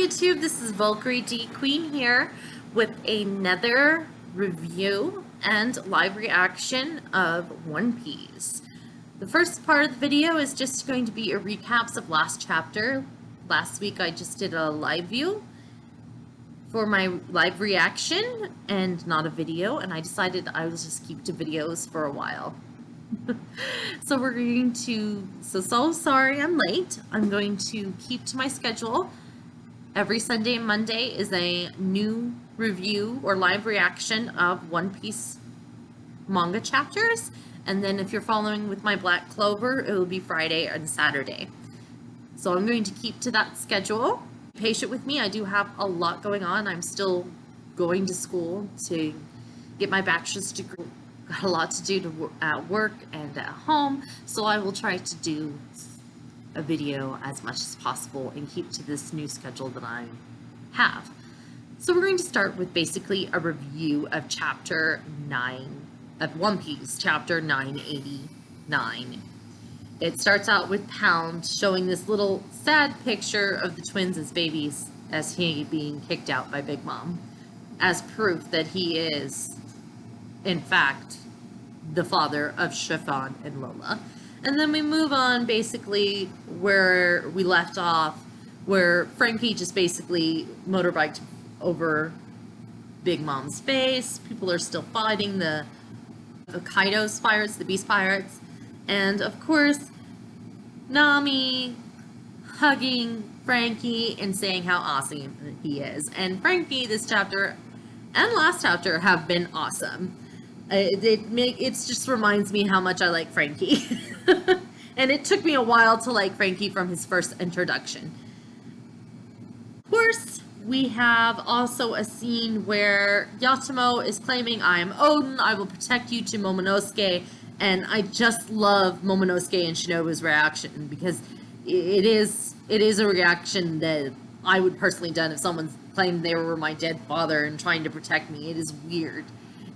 YouTube, this is Valkyrie D Queen here with another review and live reaction of One Piece. The first part of the video is just going to be a recaps of last chapter. Last week I just did a live view for my live reaction and not a video, and I decided I would just keep to videos for a while. So we're going to, so sorry I'm late. I'm going to keep to my schedule. Every Sunday and Monday is a new review or live reaction of One Piece manga chapters. And then if you're following with my Black Clover, it will be Friday and Saturday. So I'm going to keep to that schedule. Be patient with me. I do have a lot going on. I'm still going to school to get my bachelor's degree. Got a lot to do at work and at home. So I will try to do a video as much as possible and keep to this new schedule that I have. So we're going to start with basically a review of chapter 9 of One Piece, chapter 989. It starts out with Pound showing this little sad picture of the twins as babies as he being kicked out by Big Mom as proof that he is in fact the father of Chiffon and Lola. And then we move on basically where we left off, where Frankie just basically motorbiked over Big Mom's face. People are still fighting the Kaido's pirates, the Beast Pirates. And of course, Nami hugging Frankie and saying how awesome he is. And Frankie, this chapter and last chapter have been awesome. It just reminds me how much I like Frankie. And it took me a while to like Frankie from his first introduction. Of course, we have also a scene where Yatomo is claiming, I am Odin, I will protect you to Momonosuke. And I just love Momonosuke and Shinobu's reaction, because it is a reaction that I would personally done if someone claimed they were my dead father and trying to protect me. It is weird.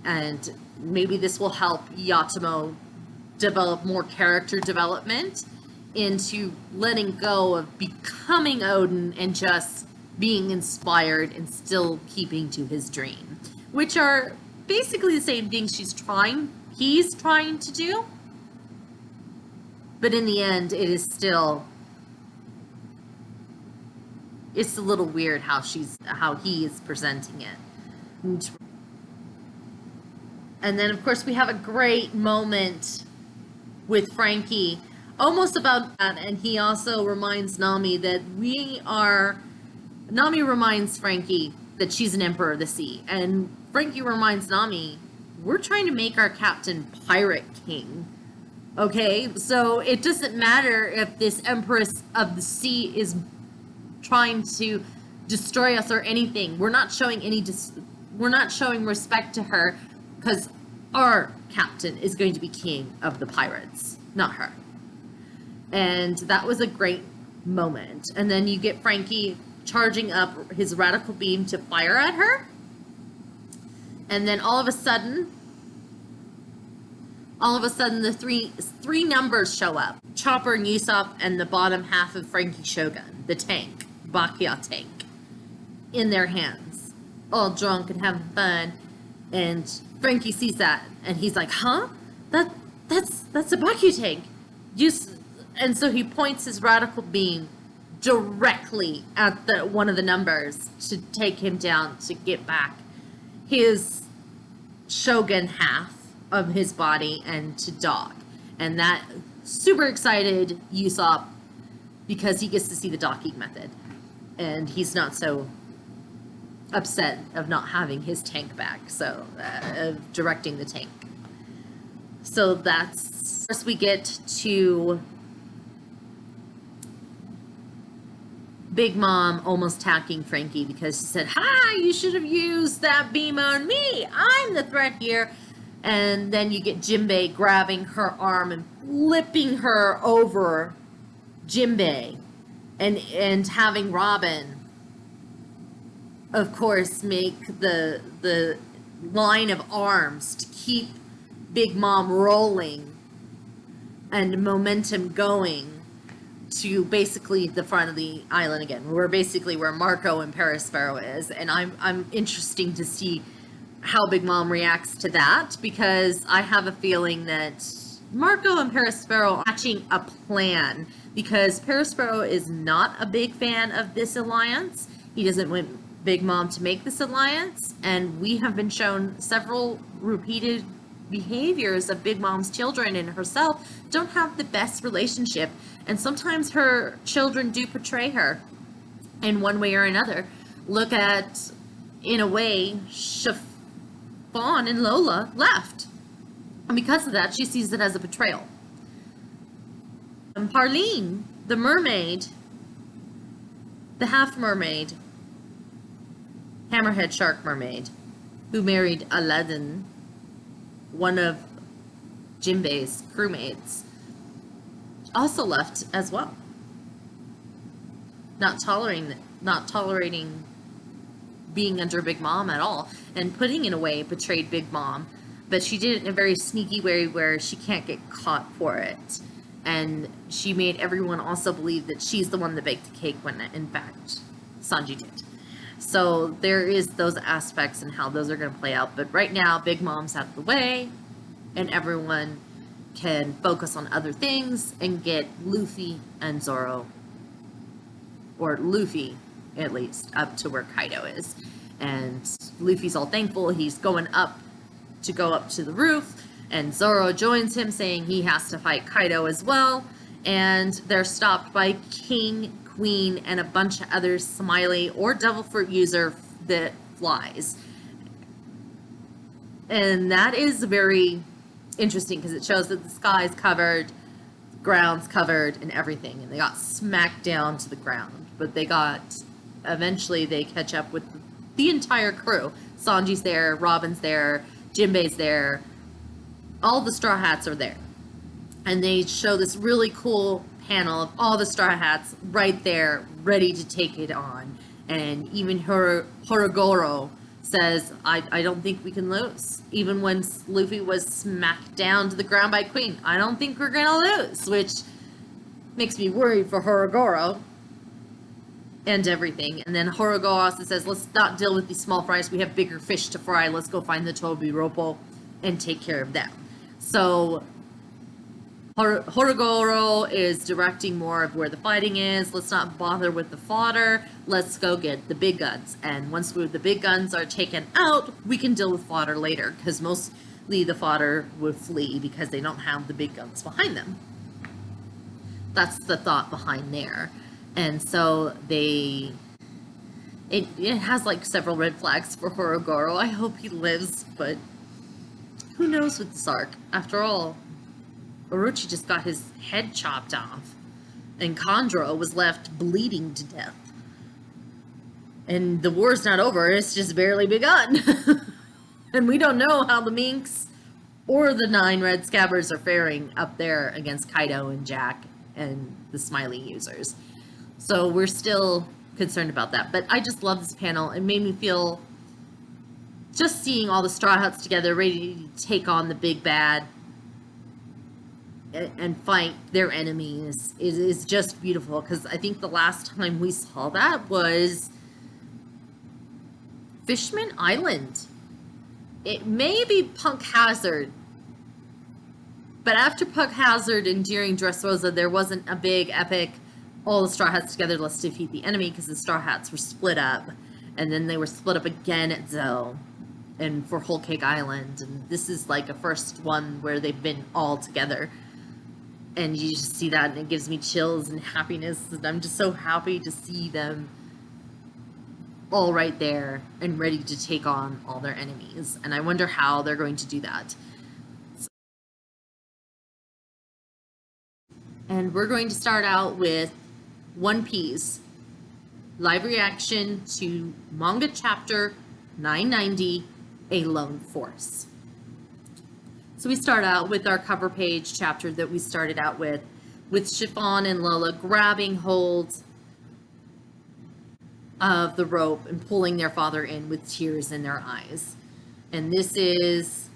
And maybe this will help Yatomo develop more character development into letting go of becoming Odin and just being inspired and still keeping to his dream, which are basically the same things he's trying to do. But in the end, it's a little weird how he is presenting it. And then, of course, we have a great moment with Frankie, almost about that, and he also reminds Nami that Nami reminds Frankie that she's an Emperor of the Sea, and Frankie reminds Nami, we're trying to make our captain Pirate King, okay? So it doesn't matter if this Empress of the Sea is trying to destroy us or anything. We're not showing respect to her, because our captain is going to be king of the pirates, not her. And that was a great moment. And then you get Frankie charging up his radical beam to fire at her. And then all of a sudden the three numbers show up. Chopper and Usopp and the bottom half of Frankie's Shogun, the tank, Bakuya tank, in their hands, all drunk and having fun. And Frankie sees that, and he's like, huh? That's a Bakuya tank. And so he points his radical beam directly at one of the numbers to take him down, to get back his Shogun half of his body and to dock. And that super excited Usopp, because he gets to see the docking method. And he's not so upset of not having his tank back, so of directing the tank. So that's, first we get to Big Mom almost attacking Frankie because she said, "Ha! You should have used that beam on me. I'm the threat here." And then you get Jinbei grabbing her arm and flipping her over Jinbei, and having Robin, of course, make the line of arms to keep Big Mom rolling and momentum going to basically the front of the island again. We're basically where Marco and Perospero is, and I'm interesting to see how Big Mom reacts to that, because I have a feeling that Marco and Perospero are hatching a plan, because Perospero is not a big fan of this alliance. He doesn't want Big Mom to make this alliance, and we have been shown several repeated behaviors of Big Mom's children and herself don't have the best relationship, and sometimes her children do betray her in one way or another. Look at, in a way, Chiffon and Lola left, and because of that she sees it as a betrayal. And Parlene, the mermaid, the half mermaid, hammerhead shark mermaid, who married Aladdin, one of Jinbei's crewmates, also left as well. Not tolerating being under Big Mom at all, and Pudding in a way betrayed Big Mom, but she did it in a very sneaky way where she can't get caught for it, and she made everyone also believe that she's the one that baked the cake when in fact Sanji did. So there is those aspects and how those are going to play out. But right now, Big Mom's out of the way, and everyone can focus on other things and get Luffy and Zoro, or Luffy at least, up to where Kaido is. And Luffy's all thankful. He's going up to go up to the roof, and Zoro joins him, saying he has to fight Kaido as well. And they're stopped by King, Queen, and a bunch of other smiley or devil fruit user that flies. And that is very interesting because it shows that the sky's covered, the ground's covered, and everything. And they got smacked down to the ground. But they got, eventually they catch up with the entire crew. Sanji's there, Robin's there, Jinbei's there. All the Straw Hats are there. And they show this really cool panel of all the Straw Hats right there, ready to take it on. And even Horogoro says, I don't think we can lose. Even when Luffy was smacked down to the ground by Queen, I don't think we're gonna lose, which makes me worried for Horogoro and everything. And then Horogoro also says, let's not deal with these small fries, we have bigger fish to fry, let's go find the Tobiropo and take care of them. So Horogoro is directing more of where the fighting is. Let's not bother with the fodder. Let's go get the big guns. And once the big guns are taken out, we can deal with fodder later, because mostly the fodder would flee because they don't have the big guns behind them. That's the thought behind there. And so it has like several red flags for Horogoro. I hope he lives, but who knows with this arc? After all, Orochi just got his head chopped off, and Kandro was left bleeding to death. And the war's not over, it's just barely begun. And we don't know how the Minks or the 9 Red Scabbards are faring up there against Kaido and Jack and the Smiley users. So we're still concerned about that. But I just love this panel. It made me feel, just seeing all the Straw Hats together, ready to take on the big bad and fight their enemies is just beautiful, because I think the last time we saw that was Fishman Island. It may be Punk Hazard, but after Punk Hazard and during Dressrosa, there wasn't a big epic all the Straw Hats together, let's defeat the enemy, because the Straw Hats were split up, and then they were split up again at Zoe and for Whole Cake Island, and this is like a first one where they've been all together. And you just see that, and it gives me chills and happiness, and I'm just so happy to see them all right there and ready to take on all their enemies. And I wonder how they're going to do that. And we're going to start out with One Piece live reaction to manga chapter 990, A Lone Force. So we start out with our cover page chapter that we started out with Chiffon and Lola grabbing hold of the rope and pulling their father in with tears in their eyes. And this is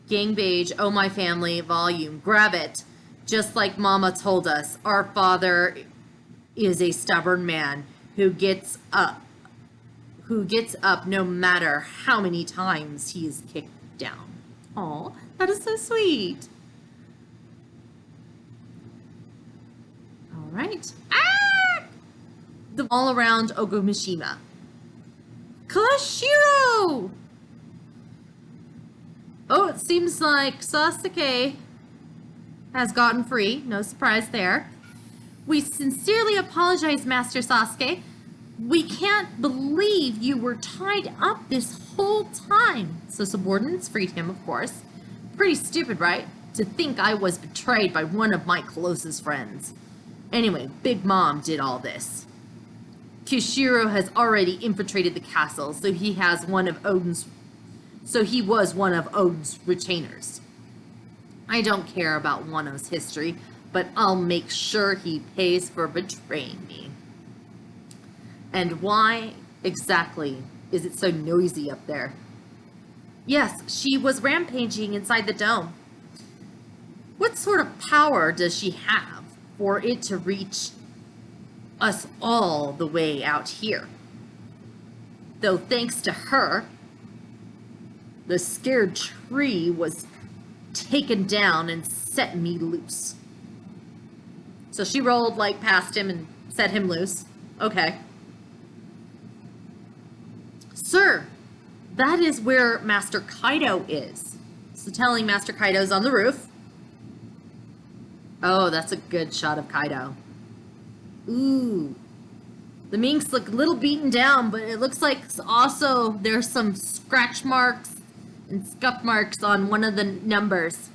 Gangbage, Oh My Family volume. Grab it. Just like Mama told us, our father is a stubborn man who gets up no matter how many times he is kicked down. Aw, that is so sweet. All right. Ah! The all around Ogumishima. Koshiro! Oh, it seems like Sasuke has gotten free. No surprise there. We sincerely apologize, Master Sasuke. We can't believe you were tied up this whole time. So subordinates freed him, of course. Pretty stupid, right? To think I was betrayed by one of my closest friends. Anyway, Big Mom did all this. Kishiro has already infiltrated the castle, so he was one of Odin's retainers. I don't care about Wano's history, but I'll make sure he pays for betraying me. And why exactly is it so noisy up there? Yes, she was rampaging inside the dome. What sort of power does she have for it to reach us all the way out here? Though thanks to her, the scared tree was taken down and set me loose. So she rolled like past him and set him loose. Okay. Sir, that is where Master Kaido is. So telling Master Kaido's on the roof. Oh, that's a good shot of Kaido. Ooh. The minks look a little beaten down, but it looks like also there's some scratch marks and scuff marks on one of the numbers.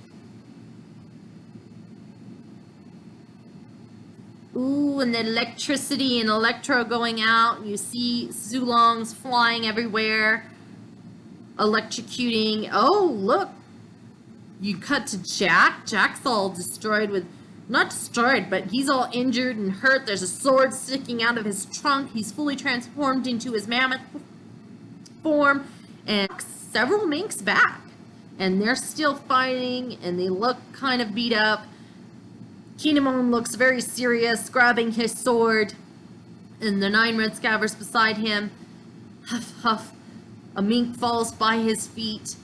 Ooh, and the electricity and electro going out. You see Zulongs flying everywhere, electrocuting. Oh, look. You cut to Jack. Jack's all destroyed with, not destroyed, but he's all injured and hurt. There's a sword sticking out of his trunk. He's fully transformed into his mammoth form. And several minks back. And they're still fighting, and they look kind of beat up. Kinemon looks very serious, grabbing his sword, and the 9 red scavers beside him. Huff, huff. A mink falls by his feet.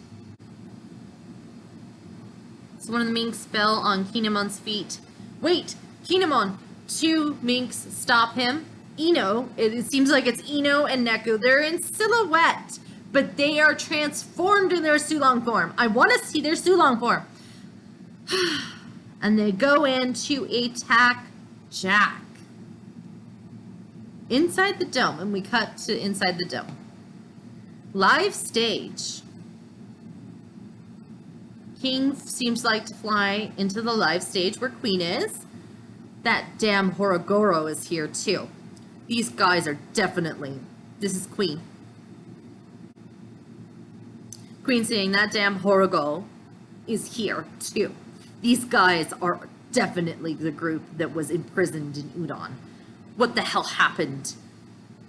So one of the minks fell on Kinemon's feet. Wait, Kinemon! 2 minks stop him. Ino, it seems like it's Ino and Neku. They're in silhouette, but they are transformed in their Sulong form. I want to see their Sulong form. And they go in to attack Jack. Inside the dome, and we cut to inside the dome. Live stage. King seems like to fly into the live stage where Queen is. That damn Horogoro is here too. These guys are definitely, this is Queen. Queen saying that damn Horogoro is here too. These guys are definitely the group that was imprisoned in Udon. What the hell happened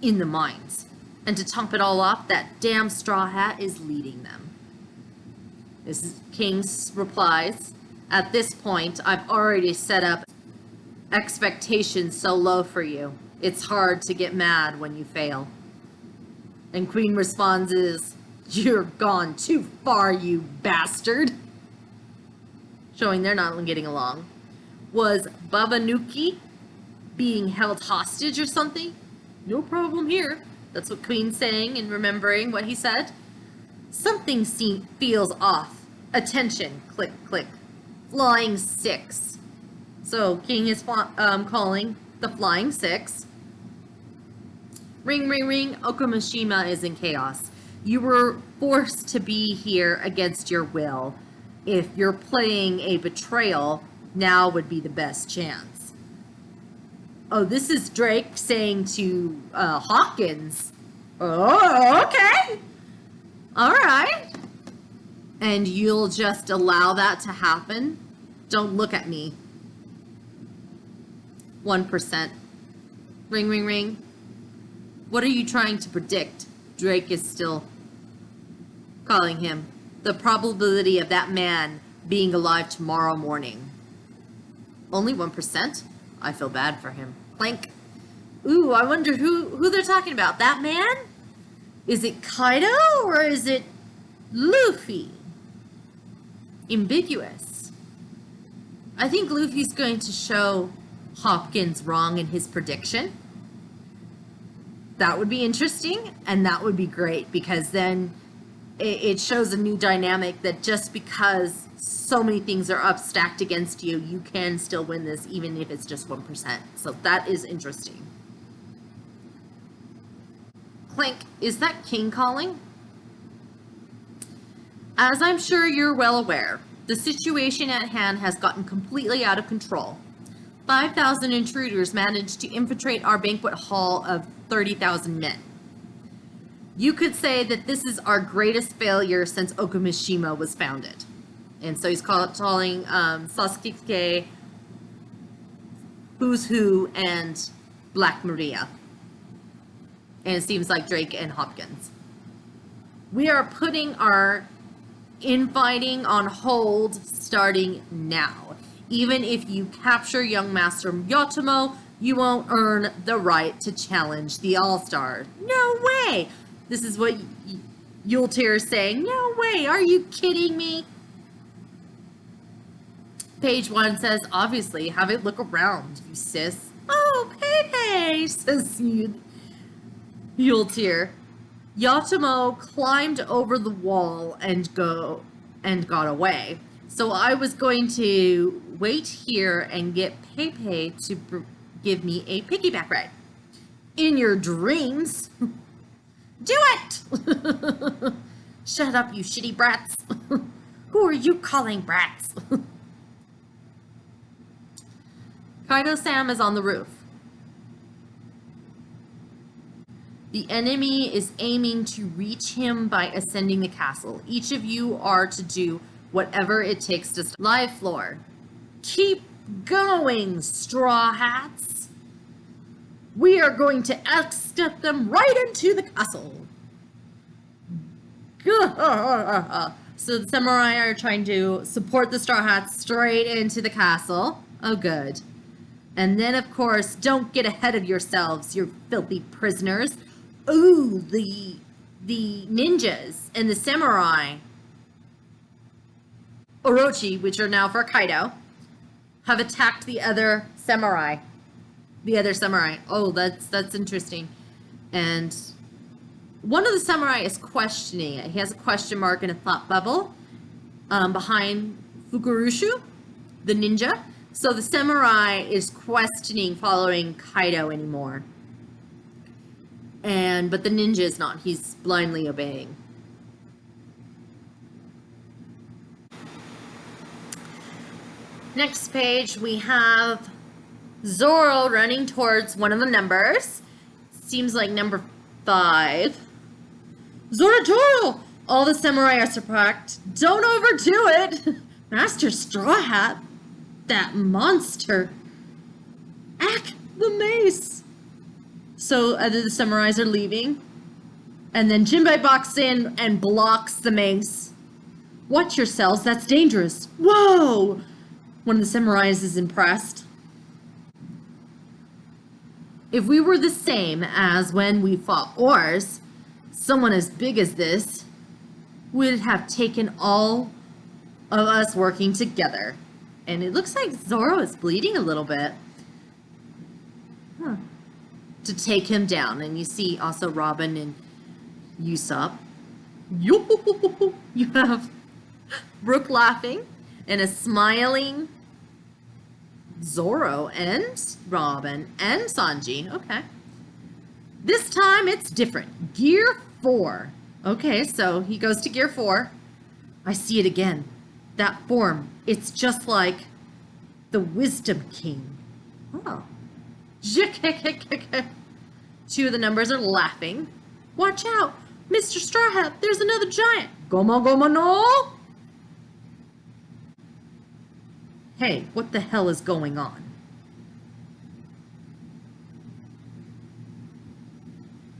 in the mines? And to top it all off, that damn Straw Hat is leading them. This is King's replies. At this point, I've already set up expectations so low for you. It's hard to get mad when you fail. And Queen responds is, you're gone too far, you bastard. Showing they're not getting along. Was Babanuki being held hostage or something? No problem here. That's what Queen's saying and remembering what he said. Something feels off. Attention. Click, click. Flying 6. So King is calling the Flying 6. Ring, ring, ring. Okamishima is in chaos. You were forced to be here against your will. If you're playing a betrayal, now would be the best chance. Oh, this is Drake saying to Hawkins. Oh, okay. All right. And you'll just allow that to happen? Don't look at me. 1%. Ring, ring, ring. What are you trying to predict? Drake is still calling him. The probability of that man being alive tomorrow morning. Only 1%? I feel bad for him. Clank. Ooh, I wonder who they're talking about. That man? Is it Kaido or is it Luffy? Ambiguous. I think Luffy's going to show Hopkins wrong in his prediction. That would be interesting, and that would be great, because then it shows a new dynamic that just because so many things are up stacked against you, you can still win this, even if it's just 1%. So that is interesting. Clank, is that King calling? As I'm sure you're well aware, the situation at hand has gotten completely out of control. 5,000 intruders managed to infiltrate our banquet hall of 30,000 men. You could say that this is our greatest failure since Okamishima was founded. And so he's calling Sasuke, Who's Who, and Black Maria. And it seems like Drake and Hopkins. We are putting our infighting on hold starting now. Even if you capture young Master Yotomo, you won't earn the right to challenge the All-Star. No way! This is what Yultir is saying. No way! Are you kidding me? Page 1 says, obviously, have a look around, you sis. Oh, Pepe, says Yultir. Yotomo climbed over the wall and got away. So I was going to wait here and get Pepe to give me a piggyback ride. In your dreams? Do it! Shut up, you shitty brats. Who are you calling brats? Kaido-san is on the roof. The enemy is aiming to reach him by ascending the castle. Each of you are to do whatever it takes to live floor. Keep going, Straw Hats. We are going to exstep them right into the castle. So the samurai are trying to support the Straw Hats straight into the castle. Oh, good. And then, of course, don't get ahead of yourselves, you filthy prisoners. Ooh, the ninjas and the samurai, Orochi, which are now for Kaido, have attacked the other samurai. Oh, that's interesting. And one of the samurai is questioning it. He has a question mark and a thought bubble behind Fukurushu, the ninja. So the samurai is questioning following Kaido anymore. But the ninja is not. He's blindly obeying. Next page, we have Zoro running towards one of the numbers. Seems like number 5. Zoro! All the samurai are surprised. Don't overdo it! Master Straw Hat, that monster. Ack the mace! So the samurais are leaving. And then Jinbei walks in and blocks the mace. Watch yourselves, that's dangerous. Whoa! One of the samurais is impressed. If we were the same as when we fought Ors, someone as big as this would have taken all of us working together. And it looks like Zoro is bleeding a little bit. Huh. To take him down. And you see also Robin and Usopp. You have Brook laughing and a smiling Zoro and Robin and Sanji. Okay. This time it's different. Gear 4. Okay, so he goes to Gear 4. I see it again. That form. It's just like the Wisdom King. Oh. Two of the numbers are laughing. Watch out. Mr. Straw Hat, there's another giant. Gomo gomo no. Hey, what the hell is going on?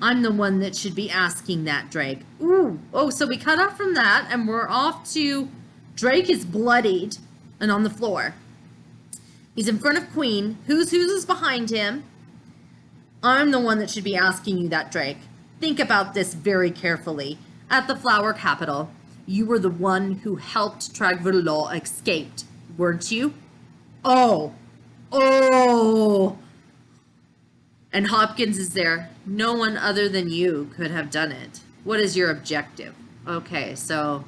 I'm the one that should be asking that, Drake. Ooh, oh, so we cut off from that, and we're off to... Drake is bloodied and on the floor. He's in front of Queen. Who's is behind him? I'm the one that should be asking you that, Drake. Think about this very carefully. At the Flower Capital, you were the one who helped Tragverlo escape, weren't you? Oh. Oh. And Hopkins is there. No one other than you could have done it. What is your objective? Okay, so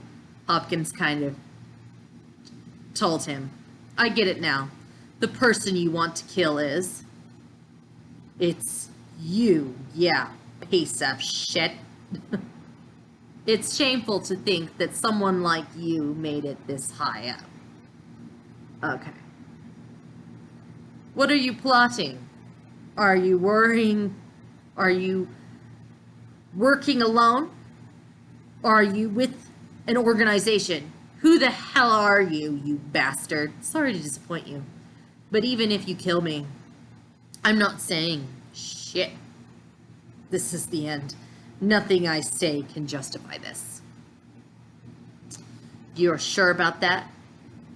Hopkins kind of told him. I get it now. The person you want to kill is... It's you. Yeah, piece of shit. It's shameful to think that someone like you made it this high up. Okay. What are you plotting? Are you worrying? Are you working alone? Or are you with an organization? Who the hell are you, you bastard? Sorry to disappoint you. But even if you kill me, I'm not saying shit. This is the end. Nothing I say can justify this. You're sure about that?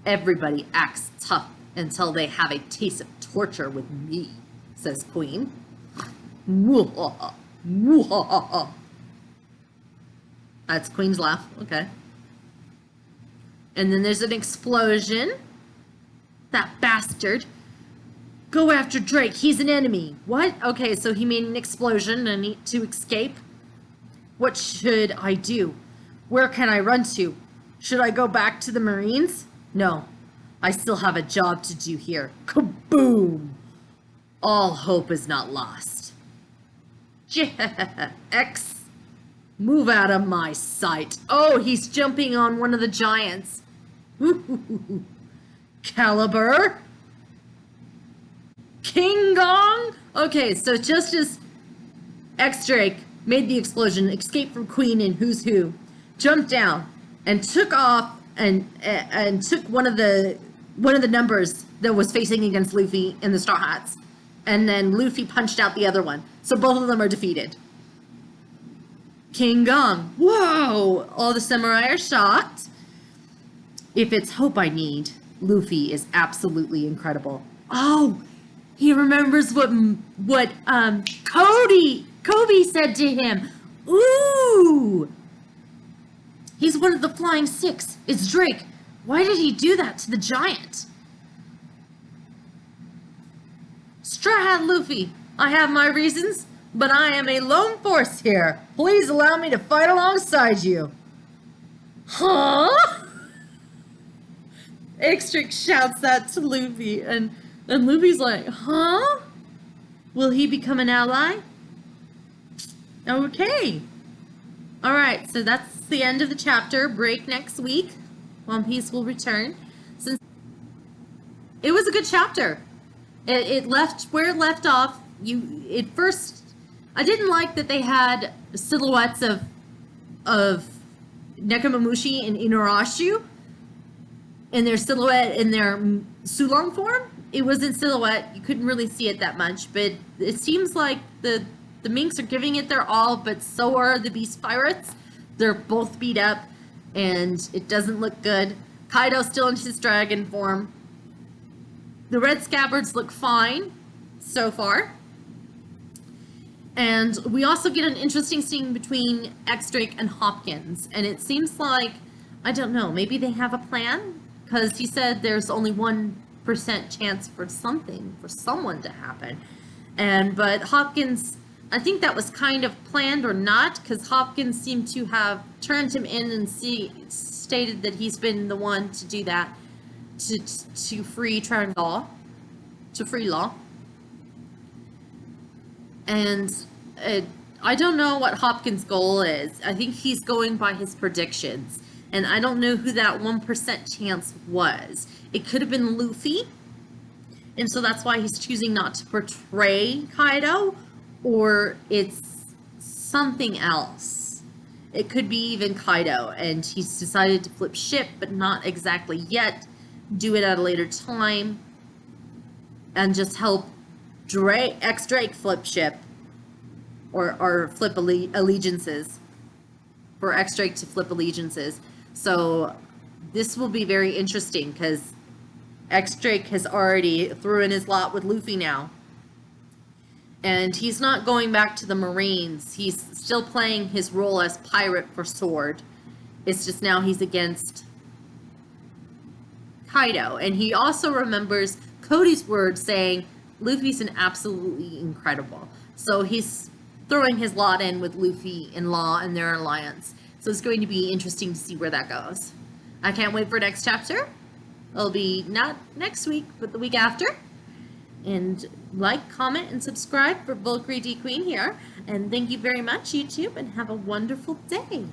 Everybody acts tough until they have a taste of torture with me, says Queen. That's Queen's laugh. Okay. And then there's an explosion. That bastard. Go after Drake. He's an enemy. What? Okay, so he made an explosion and need to escape. What should I do? Where can I run to? Should I go back to the Marines? No. I still have a job to do here. Kaboom! All hope is not lost. X. Move out of my sight. Oh, he's jumping on one of the giants. Caliber. King Gong. Okay, so just as X-Drake made the explosion, escaped from Queen and Who's Who, jumped down and took off and took one of the numbers that was facing against Luffy in the Straw Hats, and then Luffy punched out the other one. So both of them are defeated. King Gong. Whoa! All the samurai are shocked. If it's hope I need, Luffy is absolutely incredible. Oh, he remembers what Kobe said to him. Ooh! He's one of the Flying Six. It's Drake. Why did he do that to the giant? Straw Hat Luffy, I have my reasons, but I am a lone force here. Please allow me to fight alongside you. Huh? X-Drake shouts that to Luffy, and Luffy's like, huh? Will he become an ally? Okay. Alright, so that's the end of the chapter. Break next week. One Piece will return. Since it was a good chapter. It left where it left off. At first, I didn't like that they had silhouettes of Nekomamushi and Inuarashi in their silhouette, in their Sulong form. It was in silhouette. You couldn't really see it that much, but it seems like the minks are giving it their all, but so are the Beast Pirates. They're both beat up, and it doesn't look good. Kaido's still in his dragon form. The Red Scabbards look fine so far. And we also get an interesting scene between X-Drake and Hopkins. And it seems like, I don't know, maybe they have a plan? Because he said there's only 1% chance for something, for someone to happen. But Hopkins, I think that was kind of planned or not, because Hopkins seemed to have turned him in and stated that he's been the one to do that, to free Law. And I don't know what Hopkins' goal is. I think he's going by his predictions. And I don't know who that 1% chance was. It could have been Luffy. And so that's why he's choosing not to portray Kaido. Or it's something else. It could be even Kaido. And he's decided to flip ship, but not exactly yet. Do it at a later time. And just help X-Drake flip ship. Or flip allegiances. For X-Drake to flip allegiances. So this will be very interesting because X-Drake has already threw in his lot with Luffy now. And he's not going back to the Marines. He's still playing his role as pirate for Sword. It's just now he's against Kaido. And he also remembers Cody's word saying Luffy's an absolutely incredible. So he's throwing his lot in with Luffy and Law and their alliance. So it's going to be interesting to see where that goes. I can't wait for next chapter. It'll be not next week, but the week after. And like, comment, and subscribe for Valkyrie D Queen here. And thank you very much, YouTube, and have a wonderful day.